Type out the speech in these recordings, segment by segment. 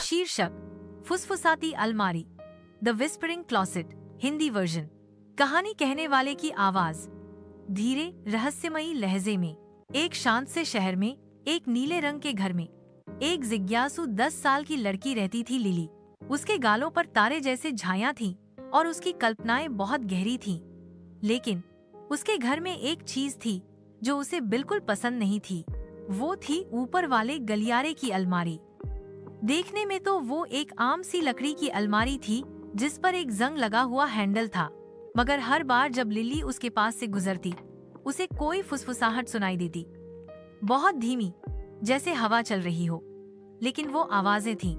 शीर्षक फुसफुसाती अलमारी, the whispering closet, Hindi version. कहानी कहने वाले की आवाज धीरे रहस्यमयी लहजे में। एक शांत से शहर में, एक नीले रंग के घर में, एक जिज्ञासु 10 साल की लड़की रहती थी, लिली। उसके गालों पर तारे जैसे झाइयां थीं और उसकी कल्पनाएं बहुत गहरी थीं। लेकिन उसके घर में एक चीज थी जो उसे बिल्कुल पसंद नहीं थी। वो थी ऊपर वाले गलियारे की अलमारी। देखने में तो वो एक आम सी लकड़ी की अलमारी थी जिस पर एक जंग लगा हुआ हैंडल था, मगर हर बार जब लिली उसके पास से गुजरती उसे कोई फुसफुसाहट सुनाई देती, बहुत धीमी, जैसे हवा चल रही हो, लेकिन वो आवाजें थीं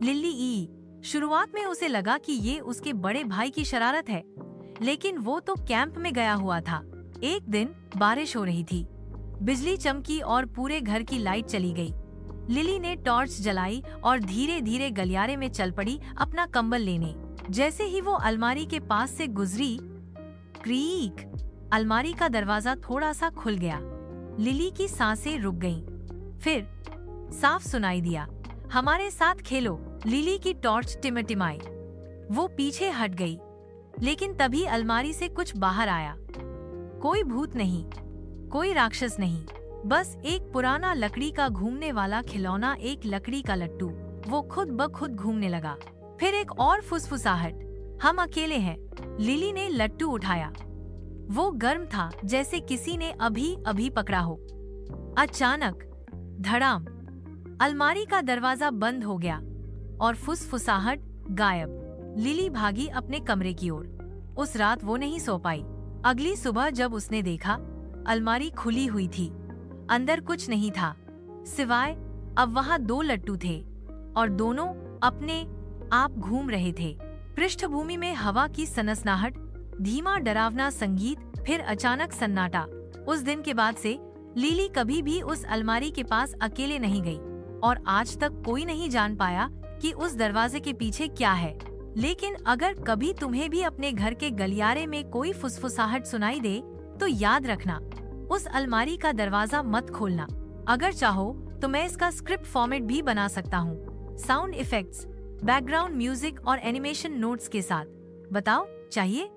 लिली ई। शुरुआत में उसे लगा कि ये उसके बड़े भाई की शरारत है, लेकिन वो तो कैंप में गया हुआ था। एक दिन बारिश हो रही थी, बिजली चमकी और पूरे घर की लाइट चली गई। लिली ने टॉर्च जलाई और धीरे धीरे गलियारे में चल पड़ी अपना कंबल लेने। जैसे ही वो अलमारी के पास से गुजरी, क्रीक, अलमारी का दरवाजा थोड़ा सा खुल गया। लिली की सांसें रुक गईं। फिर साफ सुनाई दिया, हमारे साथ खेलो। लिली की टॉर्च टिमटिमाई। वो पीछे हट गई, लेकिन तभी अलमारी से कुछ बाहर आया। कोई भूत नहीं, कोई राक्षस नहीं, बस एक पुराना लकड़ी का घूमने वाला खिलौना, एक लकड़ी का लट्टू। वो खुद ब खुद घूमने लगा। फिर एक और फुसफुसाहट, हम अकेले हैं। लिली ने लट्टू उठाया। वो गर्म था, जैसे किसी ने अभी अभी पकड़ा हो। अचानक धड़ाम, अलमारी का दरवाजा बंद हो गया और फुसफुसाहट गायब। लिली भागी अपने कमरे की ओर। उस रात वो नहीं सो पाई। अगली सुबह जब उसने देखा, अलमारी खुली हुई थी। अंदर कुछ नहीं था, सिवाय अब वहाँ 2 लट्टू थे और दोनों अपने आप घूम रहे थे। पृष्ठभूमि में हवा की सनसनाहट, धीमा डरावना संगीत, फिर अचानक सन्नाटा। उस दिन के बाद से लिली कभी भी उस अलमारी के पास अकेले नहीं गई और आज तक कोई नहीं जान पाया कि उस दरवाजे के पीछे क्या है। लेकिन अगर कभी तुम्हें भी अपने घर के गलियारे में कोई फुसफुसाहट सुनाई दे, तो याद रखना, उस अलमारी का दरवाजा मत खोलना। अगर चाहो तो मैं इसका स्क्रिप्ट फॉर्मेट भी बना सकता हूँ, साउंड इफेक्ट्स, बैकग्राउंड म्यूजिक और एनिमेशन नोट्स के साथ। बताओ, चाहिए?